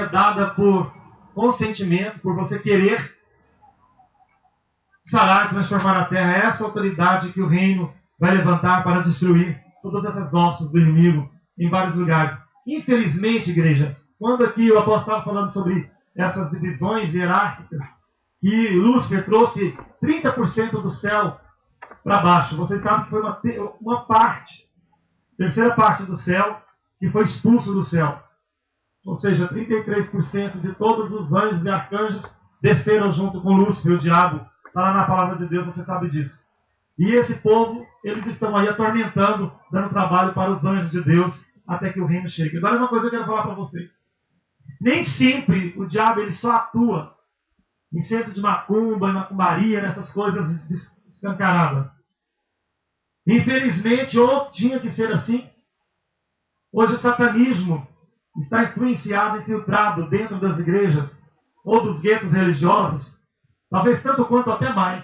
dada por consentimento, por você querer sarar e transformar a terra. É essa autoridade que o reino vai levantar para destruir todas essas ossos do inimigo em vários lugares. Infelizmente, igreja, quando aqui o apóstolo estava falando sobre essas divisões hierárquicas, que Lúcifer trouxe 30% do céu para baixo. Vocês sabem que foi uma parte, terceira parte do céu, que foi expulso do céu. Ou seja, 33% de todos os anjos e arcanjos desceram junto com Lúcifer, o diabo. Está lá na palavra de Deus, você sabe disso. E esse povo, eles estão aí atormentando, dando trabalho para os anjos de Deus, até que o reino chegue. Agora, uma coisa que eu quero falar para vocês. Nem sempre o diabo ele só atua em centro de macumba, em macumbaria, nessas coisas escancaradas. Infelizmente, ou tinha que ser assim. Hoje o satanismo está influenciado, infiltrado dentro das igrejas ou dos guetos religiosos, talvez tanto quanto até mais.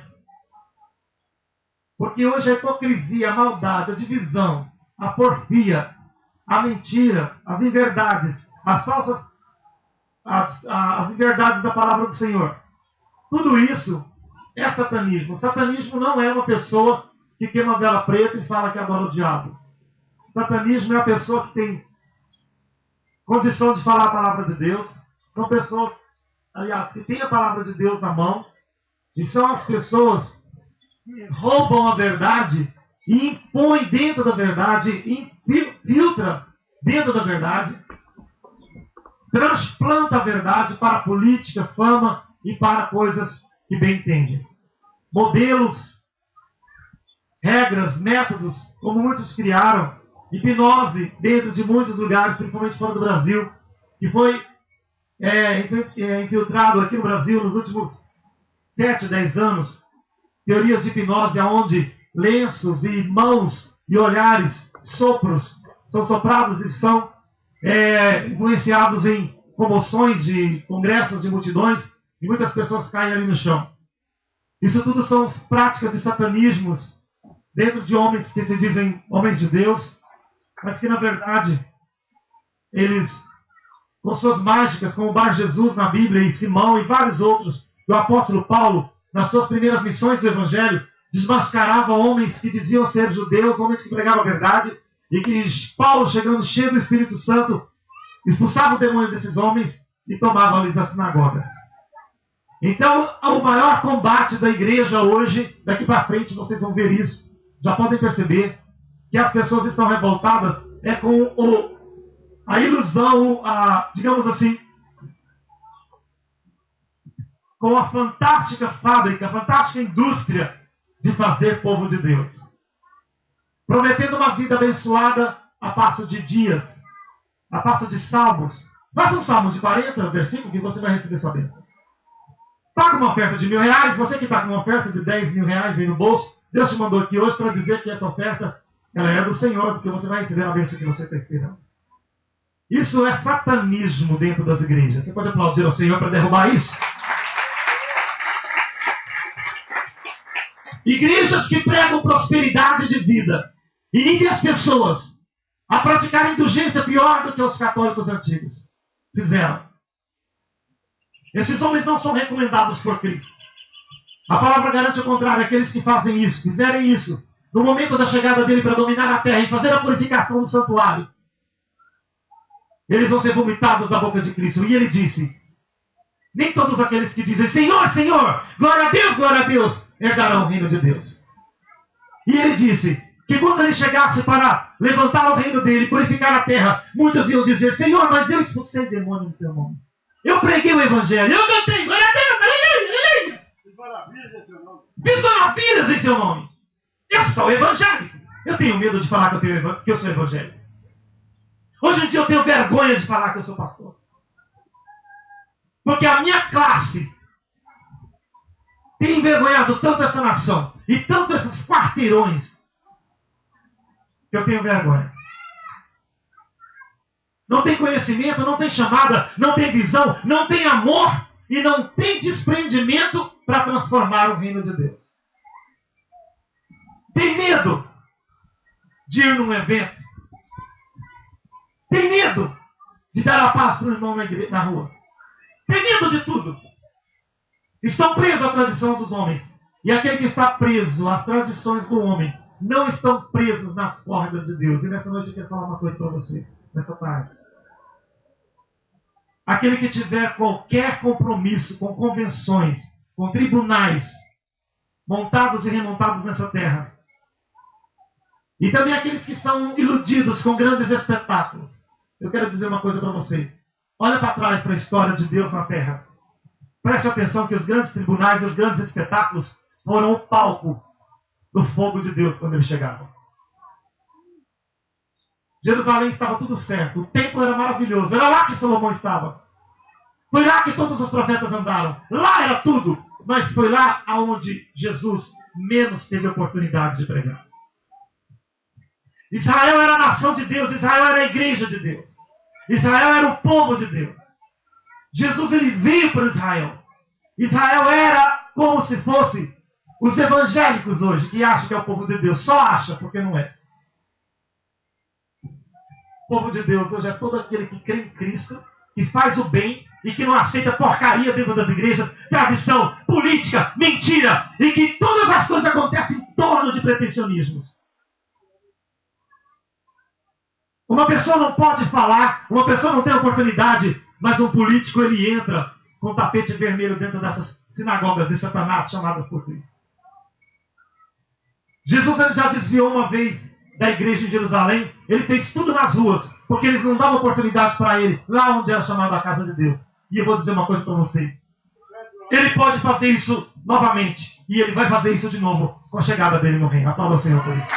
Porque hoje a hipocrisia, a maldade, a divisão, a porfia, a mentira, as inverdades, as falsas, as inverdades da palavra do Senhor, tudo isso é satanismo. O satanismo não é uma pessoa que queima vela preta e fala que adora o diabo. O satanismo é a pessoa que tem condição de falar a palavra de Deus. São pessoas, aliás, que têm a palavra de Deus na mão. E são as pessoas que roubam a verdade e impõem dentro da verdade, infiltra dentro da verdade, transplanta a verdade para a política, fama e para coisas que bem entendem. Modelos, regras, métodos, como muitos criaram, hipnose dentro de muitos lugares, principalmente fora do Brasil, que foi infiltrado aqui no Brasil nos últimos 7, 10 anos, teorias de hipnose onde lenços e mãos e olhares, sopros, são soprados e são influenciados em comoções de congressos de multidões e muitas pessoas caem ali no chão. Isso tudo são práticas de satanismos dentro de homens que se dizem homens de Deus, mas que na verdade eles, com suas mágicas, como Bar Jesus na Bíblia e Simão e vários outros, e o apóstolo Paulo, nas suas primeiras missões do Evangelho, desmascarava homens que diziam ser judeus, homens que pregavam a verdade, e que Paulo, chegando cheio do Espírito Santo, expulsava o demônio desses homens e tomava-lhes as sinagogas. Então, o maior combate da igreja hoje, daqui para frente vocês vão ver isso, já podem perceber que as pessoas estão revoltadas com a ilusão, digamos assim, com a fantástica fábrica, a fantástica indústria de fazer povo de Deus. Prometendo uma vida abençoada a passo de dias, a passo de salmos. Faça um salmo de 40 versículos que você vai receber sua bênção. Paga uma oferta de R$1.000, você que está com uma oferta de R$10.000 aí no bolso, Deus te mandou aqui hoje para dizer que essa oferta ela é do Senhor, porque você vai receber a bênção que você está esperando. Isso é satanismo dentro das igrejas. Você pode aplaudir ao Senhor para derrubar isso? Igrejas que pregam prosperidade de vida e inibiam as pessoas a praticar indulgência pior do que os católicos antigos fizeram. Esses homens não são recomendados por Cristo. A palavra garante o contrário. Aqueles que fazem isso, fizerem isso, no momento da chegada dele para dominar a terra e fazer a purificação do santuário, eles vão ser vomitados da boca de Cristo. E ele disse, nem todos aqueles que dizem, Senhor, Senhor, glória a Deus, herdarão o reino de Deus. E ele disse que quando ele chegasse para levantar o reino dele, purificar a terra, muitos iam dizer, Senhor, mas eu expulsei demônio no teu nome. Eu preguei o evangelho, eu cantei, glória a Deus, aleluia. Fiz maravilhas em seu nome. Eu sou evangélico. Eu tenho medo de falar que eu sou evangélico. Hoje em dia eu tenho vergonha de falar que eu sou pastor. Porque a minha classe tem envergonhado tanto essa nação e tanto esses quarteirões que eu tenho vergonha. Não tem conhecimento, não tem chamada, não tem visão, não tem amor e não tem desprendimento para transformar o reino de Deus. Tem medo de ir num evento. Tem medo de dar a paz para o irmão na rua. Tem medo de tudo. Estão presos à tradição dos homens. E aquele que está preso às tradições do homem não estão presos nas cordas de Deus. E nessa noite eu quero falar uma coisa para você, nessa tarde. Aquele que tiver qualquer compromisso com convenções, com tribunais, montados e remontados nessa terra, e também aqueles que são iludidos com grandes espetáculos, eu quero dizer uma coisa para você. Olha para trás para a história de Deus na terra. Preste atenção que os grandes tribunais e os grandes espetáculos foram o palco do fogo de Deus quando eles chegaram. Jerusalém estava tudo certo. O templo era maravilhoso. Era lá que Salomão estava. Foi lá que todos os profetas andaram. Lá era tudo. Mas foi lá onde Jesus menos teve oportunidade de pregar. Israel era a nação de Deus. Israel era a igreja de Deus. Israel era o povo de Deus. Jesus ele veio para Israel. Israel era como se fosse os evangélicos hoje, que acham que é o povo de Deus. Só acha, porque não é. O povo de Deus hoje é todo aquele que crê em Cristo, que faz o bem e que não aceita porcaria dentro das igrejas, tradição, política, mentira, e que todas as coisas acontecem em torno de pretensionismos. Uma pessoa não pode falar, uma pessoa não tem oportunidade, mas um político ele entra com tapete vermelho dentro dessas sinagogas de Satanás chamadas por Cristo. Jesus ele já desviou uma vez da igreja em Jerusalém, ele fez tudo nas ruas, porque eles não davam oportunidade para ele, lá onde era chamada a casa de Deus. E eu vou dizer uma coisa para você. Ele pode fazer isso novamente, e ele vai fazer isso de novo com a chegada dele no reino. Aplauda o Senhor por isso.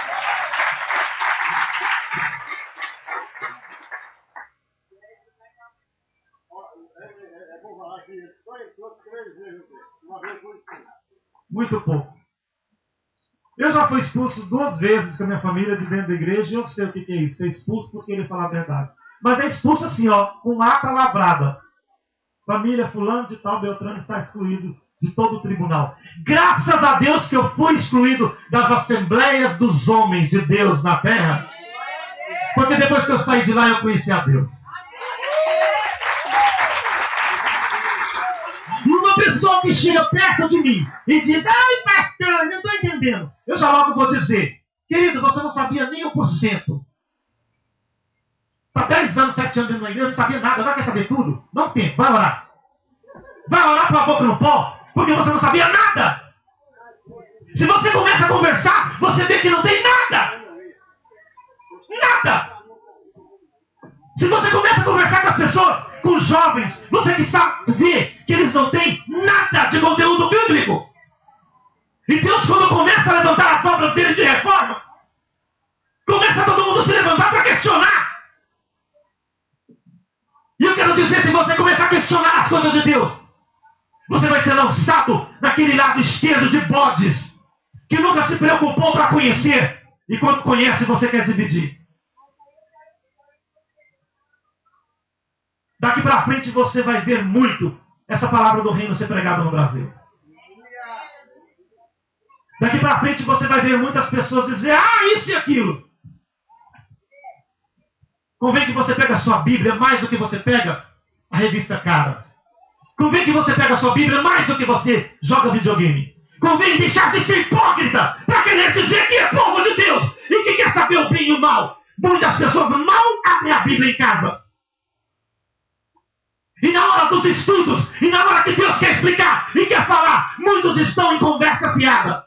Muito pouco. Eu já fui expulso 2 vezes com a minha família de dentro da igreja, e eu sei o que é isso, ser expulso por querer falar a verdade. Mas é expulso assim, ó, com ata lavrada. Família fulano de tal, Beltrano está excluído de todo o tribunal. Graças a Deus que eu fui excluído das assembleias dos homens de Deus na terra, porque depois que eu saí de lá eu conheci a Deus. Uma pessoa que chega perto de mim e diz, ai pastor, não estou entendendo. Eu já logo vou dizer, querido, você não sabia nem 1%. Está 10 anos, 7 anos dentro da igreja, não sabia nada, agora quer saber tudo? Não tem, vai orar. Vai orar com a boca no pó, porque você não sabia nada. Se você começa a conversar, você vê que não tem nada. Nada. Se você começa a conversar com as pessoas, com os jovens, você que sabe ver que eles não têm nada de conteúdo bíblico. E Deus, quando começa a levantar as obras deles de reforma, começa todo mundo a se levantar para questionar. E eu quero dizer, se você começar a questionar as coisas de Deus, você vai ser lançado naquele lado esquerdo de bodes, que nunca se preocupou para conhecer, e quando conhece, você quer dividir. Daqui para frente você vai ver muito essa palavra do reino ser pregada no Brasil. Daqui para frente você vai ver muitas pessoas dizer, isso e aquilo. Convém que você pega a sua Bíblia mais do que você pega a revista Caras. Convém que você pega a sua Bíblia mais do que você joga videogame. Convém deixar de ser hipócrita para querer dizer que é povo de Deus e que quer saber o bem e o mal. Muitas pessoas mal abrem a Bíblia em casa. E na hora dos estudos, e na hora que Deus quer explicar e quer falar, muitos estão em conversa fiada.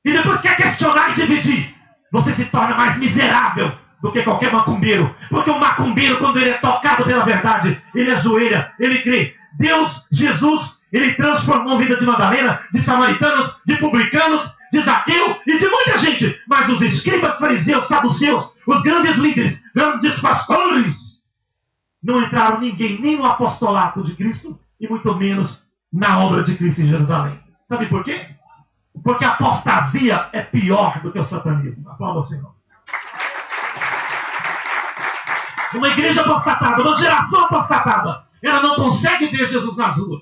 E depois quer questionar e dividir. Você se torna mais miserável do que qualquer macumbeiro. Porque o macumbeiro, quando ele é tocado pela verdade, ele ajoelha, ele crê. Deus, Jesus, ele transformou a vida de Madalena, de samaritanos, de publicanos, de Zaqueu e de muita gente. Mas os escribas, fariseus, saduceus, os grandes líderes, grandes pastores, não entraram ninguém nem no apostolato de Cristo e muito menos na obra de Cristo em Jerusalém. Sabe por quê? Porque a apostasia é pior do que o satanismo. Aplauda o Senhor. Uma igreja apostatada, uma geração apostatada, ela não consegue ver Jesus nas ruas.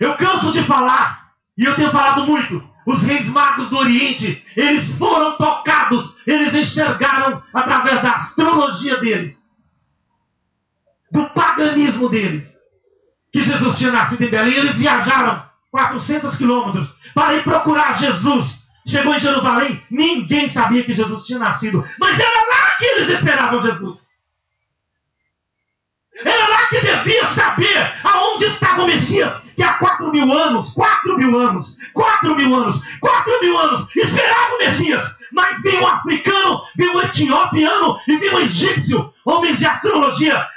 Eu canso de falar, e eu tenho falado muito, os reis magos do Oriente, eles foram tocados, eles enxergaram através da astrologia deles. do paganismo deles, que Jesus tinha nascido em Belém. Eles viajaram 400 quilômetros para ir procurar Jesus. Chegou em Jerusalém, ninguém sabia que Jesus tinha nascido, mas era lá que eles esperavam Jesus. Era lá que devia saber aonde estava o Messias, que há 4.000 anos, 4.000 anos, 4.000 anos, 4.000 anos, esperava o Messias. Mas veio um africano, veio um etiopiano e veio um egípcio, homens de astrologia,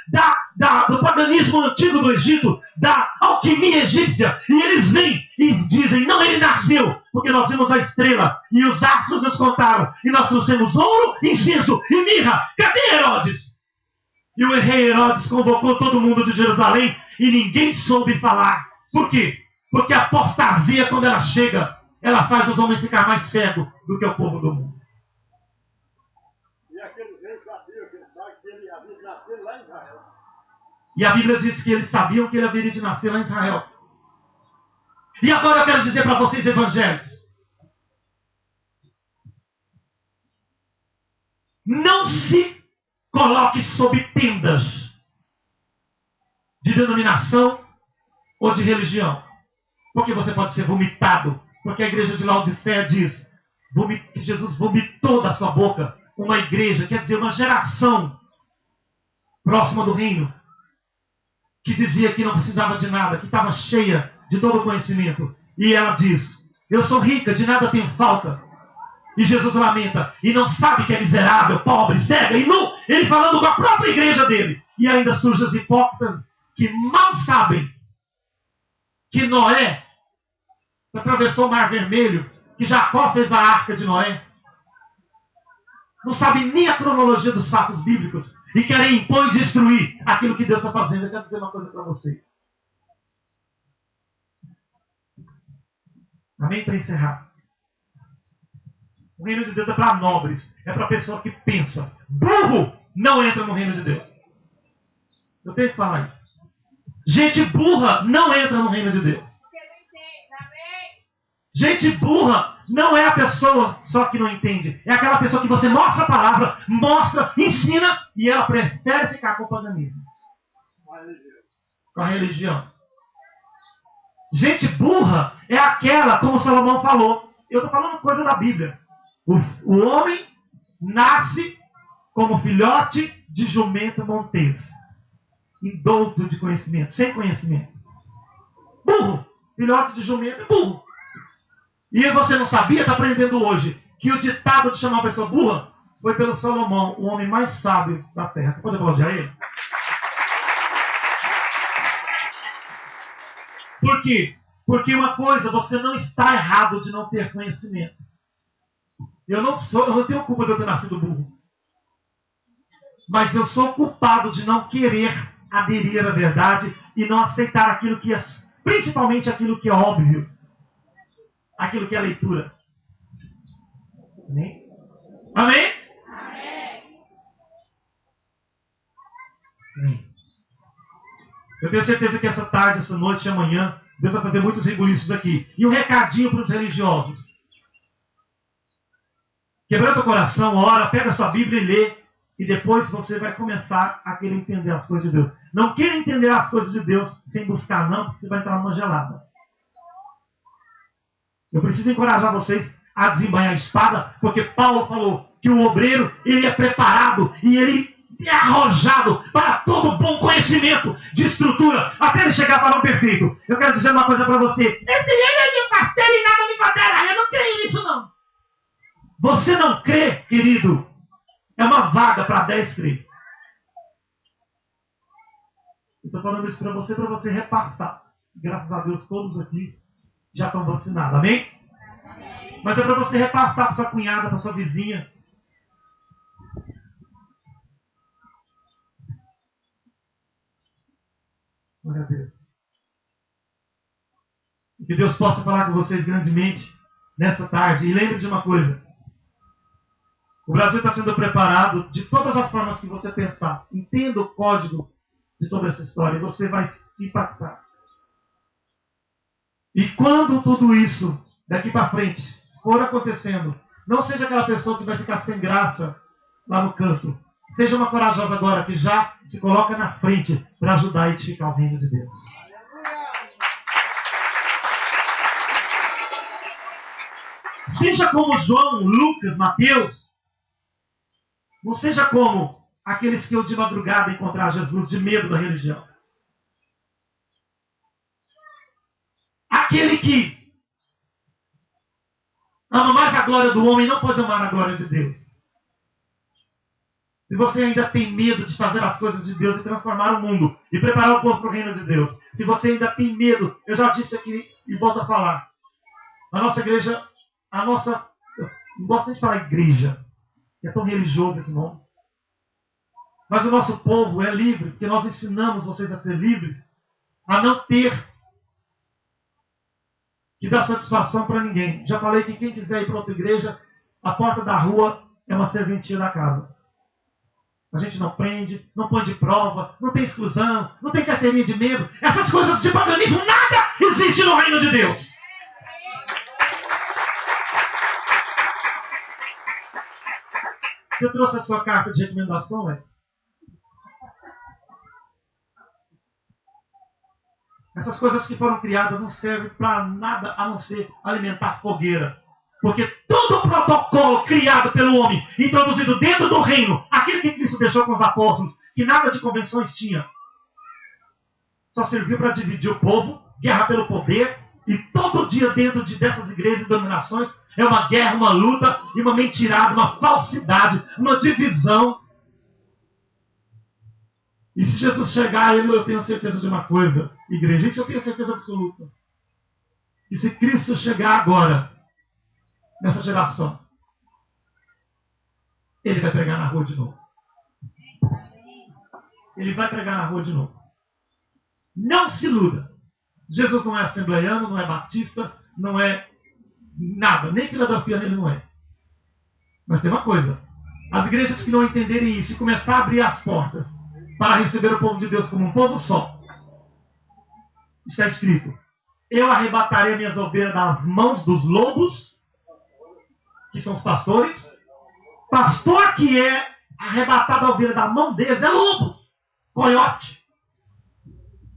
do paganismo antigo do Egito, da alquimia egípcia, e eles vêm e dizem: não, ele nasceu, porque nós vimos a estrela, e os astros nos contaram, e nós trouxemos ouro, incenso e mirra. Cadê Herodes? E o rei Herodes convocou todo mundo de Jerusalém, e ninguém soube falar. Por quê? Porque a apostasia, quando ela chega, ela faz os homens ficar mais cegos do que o povo do mundo. E aqueles reis sabiam que ele havia de nascer lá em Israel. E a Bíblia diz que eles sabiam que ele haveria de nascer lá em Israel. E agora eu quero dizer para vocês, evangélicos: não se coloque sob tendas de denominação ou de religião, porque você pode ser vomitado. Porque a igreja de Laodiceia diz que Jesus vomitou da sua boca uma igreja, quer dizer, uma geração próxima do reino, que dizia que não precisava de nada, que estava cheia de todo o conhecimento. E ela diz: eu sou rica, de nada tenho falta. E Jesus lamenta, e não sabe que é miserável, pobre, cega e nu. Ele falando com a própria igreja dele. E ainda surgem os hipócritas que mal sabem que Noé atravessou o Mar Vermelho, que Jacó fez a arca de Noé. Não sabem nem a cronologia dos fatos bíblicos e querem impor e destruir aquilo que Deus está fazendo. Eu quero dizer uma coisa para você. Amém? Para encerrar. O reino de Deus é para nobres, é para a pessoa que pensa. Burro não entra no reino de Deus. Eu tenho que falar isso. Gente burra não entra no reino de Deus. Gente burra não é a pessoa só que não entende. É aquela pessoa que você mostra a palavra, mostra, ensina, e ela prefere ficar com o paganismo. Com a religião. Gente burra é aquela, como Salomão falou. Eu estou falando coisa da Bíblia. O homem nasce como filhote de jumento montês, indouto de conhecimento, sem conhecimento. Burro. Filhote de jumento é burro. E você não sabia, está aprendendo hoje, que o ditado de chamar uma pessoa burra foi pelo Salomão, o homem mais sábio da terra. Você pode elogiar ele? Por quê? Porque uma coisa, você não está errado de não ter conhecimento. Eu não tenho culpa de eu ter nascido burro. Mas eu sou culpado de não querer aderir à verdade e não aceitar aquilo que é, principalmente aquilo que é óbvio. Aquilo que é leitura. Amém? Amém? Amém. Eu tenho certeza que essa tarde, essa noite e amanhã, Deus vai fazer muitos rebuliços aqui. E um recadinho para os religiosos. Quebrando o coração, ora, pega a sua Bíblia e lê. E depois você vai começar a querer entender as coisas de Deus. Não queira entender as coisas de Deus sem buscar, não, porque você vai entrar numa gelada. Eu preciso encorajar vocês a desembainhar a espada, porque Paulo falou que o obreiro, ele é preparado e ele é arrojado para todo bom conhecimento de estrutura, até ele chegar para o perfeito. Eu quero dizer uma coisa para você. Esse ele é de pastel e nada me baterá. Eu não creio nisso, não. Você não crê, querido, é uma vaga para 10 crer. Eu estou falando isso para você repassar. Graças a Deus, todos aqui já estão vacinados, amém? Mas é para você repassar para sua cunhada, para sua vizinha. Glória a Deus. Que Deus possa falar com vocês grandemente nessa tarde. E lembre de uma coisa. O Brasil está sendo preparado de todas as formas que você pensar. Entenda o código de toda essa história e você vai se impactar. E quando tudo isso, daqui para frente, for acontecendo, não seja aquela pessoa que vai ficar sem graça lá no canto. Seja uma corajosa agora que já se coloca na frente para ajudar a edificar o reino de Deus. Seja como João, Lucas, Mateus. Não seja como aqueles que eu de madrugada encontrar Jesus de medo da religião. Aquele que ama mais a glória do homem não pode amar a glória de Deus. Se você ainda tem medo de fazer as coisas de Deus e transformar o mundo e preparar o povo para o reino de Deus, se você ainda tem medo, eu já disse aqui e volto a falar, a nossa igreja, eu não gosto nem de falar igreja, é tão religioso esse nome, mas o nosso povo é livre, porque nós ensinamos vocês a ser livres, a não ter que dar satisfação para ninguém. Já falei que quem quiser ir para outra igreja, a porta da rua é uma serventia da casa. A gente não prende, não põe de prova, não tem exclusão, não tem carteirinha de membro. Essas coisas de paganismo, nada existe no reino de Deus. Você trouxe a sua carta de recomendação, né? Essas coisas que foram criadas não servem para nada a não ser alimentar fogueira. Porque todo o protocolo criado pelo homem, introduzido dentro do reino, aquele que Cristo deixou com os apóstolos, que nada de convenções tinha, só serviu para dividir o povo, guerra pelo poder, e todo dia dentro dessas igrejas e dominações é uma guerra, uma luta, e uma mentirada, uma falsidade, uma divisão. E se Jesus chegar, eu tenho certeza de uma coisa, igreja, isso eu tenho certeza absoluta. E se Cristo chegar agora, nessa geração, ele vai pregar na rua de novo. Ele vai pregar na rua de novo. Não se iluda. Jesus não é assembleiano, não é batista, não é nada. Nem Filadélfia ele não é. Mas tem uma coisa. As igrejas que não entenderem isso e começar a abrir as portas para receber o povo de Deus como um povo só. Está escrito. Eu arrebatarei minhas ovelhas das mãos dos lobos, que são os pastores. Pastor que é arrebatado a ovelha da mão deles é lobo, coiote.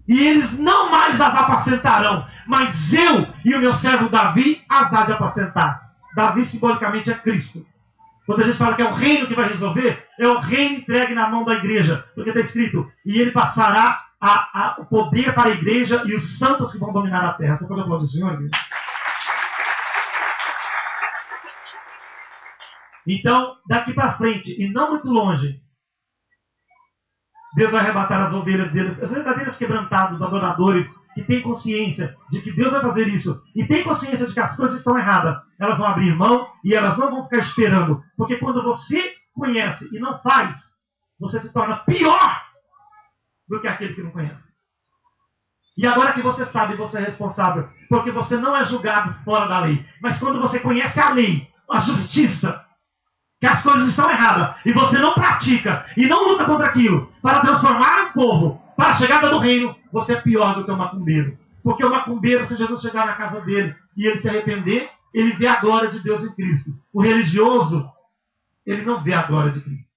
E eles não mais as apacentarão, mas eu e o meu servo Davi as há de apacentar. Davi simbolicamente é Cristo. Quando a gente fala que é o reino que vai resolver, é o reino entregue na mão da igreja. Porque está escrito, e ele passará o poder para a igreja e os santos que vão dominar a terra. Você pode aplaudir o Senhor, igreja? Então, daqui para frente, e não muito longe, Deus vai arrebatar as ovelhas deles, as verdadeiras quebrantados, adoradores, que têm consciência de que Deus vai fazer isso, e têm consciência de que as coisas estão erradas, elas vão abrir mão e elas não vão ficar esperando. Porque quando você conhece e não faz, você se torna pior do que aquele que não conhece. E agora que você sabe, você é responsável, porque você não é julgado fora da lei. Mas quando você conhece a lei, a justiça, que as coisas estão erradas, e você não pratica, e não luta contra aquilo, para transformar o povo, para a chegada do reino, você é pior do que o macumbeiro. Porque o macumbeiro, se Jesus chegar na casa dele, e ele se arrepender, ele vê a glória de Deus em Cristo. O religioso, ele não vê a glória de Cristo.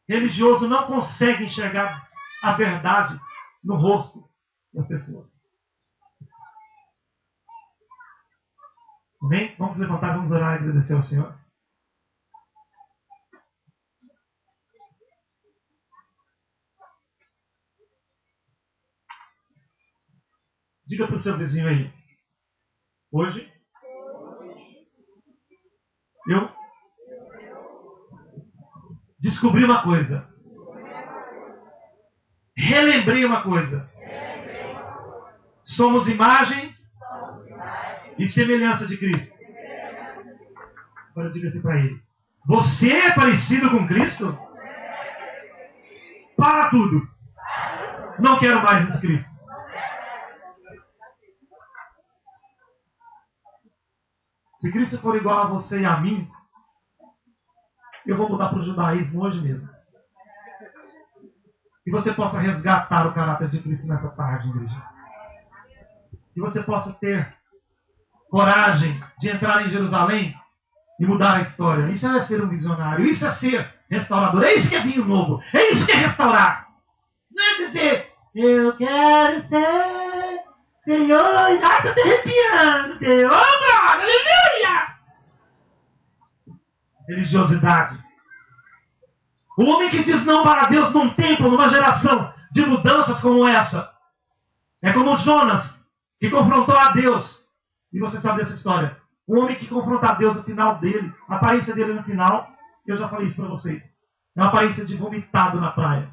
O religioso não consegue enxergar a verdade no rosto das pessoas. Amém? Vamos levantar, vamos orar e agradecer ao Senhor. Diga para o seu vizinho aí. Hoje, eu descobri uma coisa. Relembrei uma coisa. Somos imagem e semelhança de Cristo. Agora diga assim para ele. Você é parecido com Cristo? Para tudo. Não quero mais esse Cristo. Se Cristo for igual a você e a mim, eu vou mudar para o judaísmo hoje mesmo. Que você possa resgatar o caráter de Cristo nessa tarde, igreja. Que você possa ter coragem de entrar em Jerusalém e mudar a história. Isso é ser um visionário. Isso é ser restaurador. É isso que é vinho novo. É isso que é restaurar. Não é dizer, eu quero ser Senhor. Ai, estou te arrepiando, Senhor. Oh, glória, aleluia. Religiosidade. O homem que diz não para Deus num tempo, numa geração de mudanças como essa, é como Jonas, que confrontou a Deus. E você sabe dessa história. O homem que confronta a Deus, no final dele, a aparência dele no final, eu já falei isso para vocês, é uma aparência de vomitado na praia.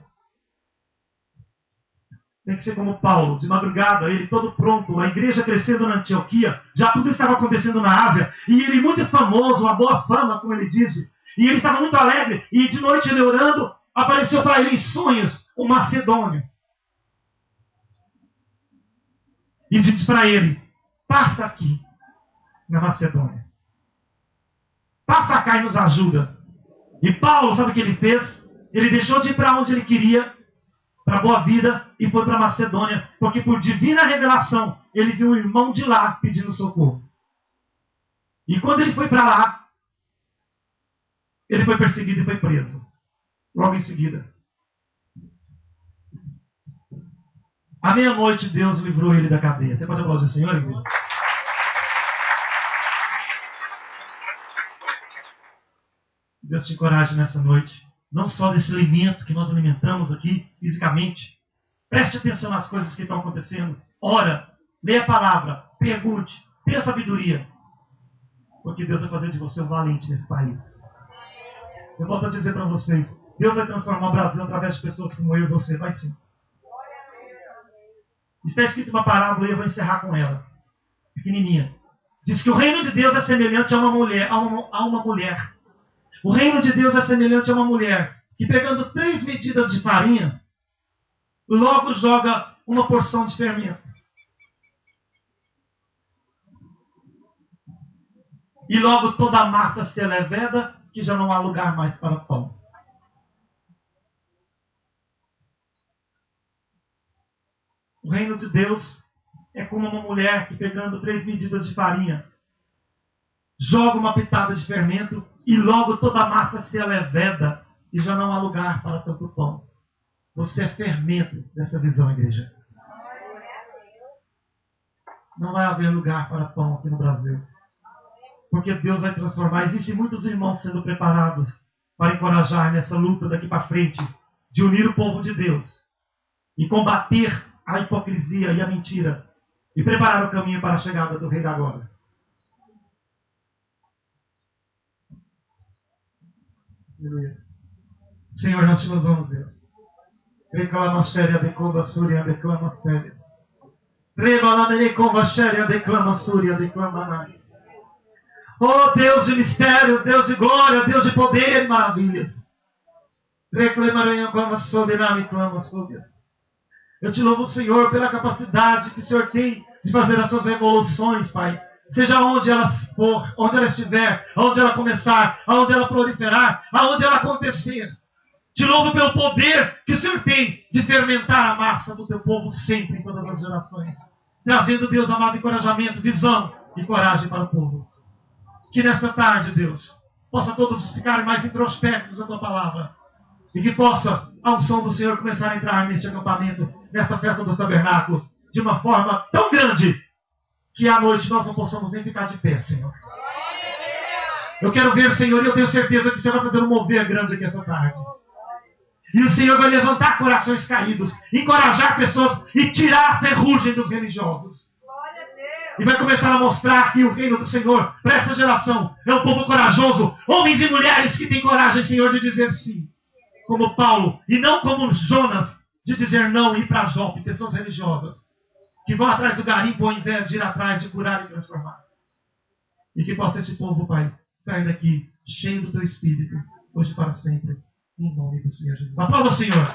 Tem que ser como Paulo, de madrugada, ele todo pronto, a igreja crescendo na Antioquia, já tudo estava acontecendo na Ásia, e ele muito famoso, uma boa fama, como ele disse, e ele estava muito alegre, e de noite ele orando, apareceu para ele em sonhos o macedônio. E disse para ele, passa aqui, na Macedônia. Passa cá e nos ajuda. E Paulo, sabe o que ele fez? Ele deixou de ir para onde ele queria, para a boa vida, e foi para a Macedônia, porque por divina revelação, ele viu um irmão de lá pedindo socorro. E quando ele foi para lá, ele foi perseguido e foi preso. Logo em seguida. À meia-noite, Deus livrou ele da cadeia. Você pode aplaudir o Senhor, igreja? Deus te encoraje nessa noite. Não só desse alimento que nós alimentamos aqui fisicamente. Preste atenção nas coisas que estão acontecendo. Ora, leia a palavra, pergunte, tenha sabedoria. Porque Deus vai fazer de você um valente nesse país. Eu volto a dizer para vocês, Deus vai transformar o Brasil através de pessoas como eu e você. Vai sim. Está escrito uma parábola e eu vou encerrar com ela. Pequenininha. Diz que o reino de Deus é semelhante a uma mulher. O reino de Deus é semelhante a uma mulher que, pegando 3 medidas de farinha, logo joga uma porção de fermento. E logo toda a massa se eleveda, que já não há lugar mais para pão. O reino de Deus é como uma mulher que, pegando 3 medidas de farinha, joga uma pitada de fermento e logo toda a massa se eleveda e já não há lugar para tanto pão. Você é fermento dessa visão, igreja. Não vai haver lugar para pão aqui no Brasil. Porque Deus vai transformar. Existem muitos irmãos sendo preparados para encorajar nessa luta daqui para frente de unir o povo de Deus e combater a hipocrisia e a mentira e preparar o caminho para a chegada do Rei da Glória. Senhor, nós te louvamos, Deus. Reclama séria, declama súria, declama séria. Rebalada, declama séria, declama súria, declama nai. Oh Deus de mistério, Deus de glória, Deus de poder e maravilhas. Reclamarei, clama soberano, clama súria. Eu te louvo, Senhor, pela capacidade que o Senhor tem de fazer as suas revoluções, Pai. Seja onde ela for, onde ela estiver, onde ela começar, aonde ela proliferar, aonde ela acontecer. Te louvo pelo poder que o Senhor tem de fermentar a massa do teu povo sempre, em todas as gerações. Trazendo, Deus amado, encorajamento, visão e coragem para o povo. Que nesta tarde, Deus, possa todos ficarem mais introspectos da tua palavra. E que possa a unção do Senhor começar a entrar neste acampamento, nesta festa dos tabernáculos, de uma forma tão grande que à noite nós não possamos nem ficar de pé, Senhor. Eu quero ver, Senhor, e eu tenho certeza que o Senhor vai fazer um mover grande aqui essa tarde. E o Senhor vai levantar corações caídos, encorajar pessoas e tirar a ferrugem dos religiosos. E vai começar a mostrar que o reino do Senhor, para essa geração, é um povo corajoso, homens e mulheres que têm coragem, Senhor, de dizer sim. Como Paulo, e não como Jonas, de dizer não e ir para Jope, pessoas religiosas, que vão atrás do garimpo ao invés de ir atrás de curar e transformar. E que possa este povo, Pai, sair daqui cheio do teu Espírito, hoje e para sempre, em nome do Senhor Jesus. Aplauda o Senhor.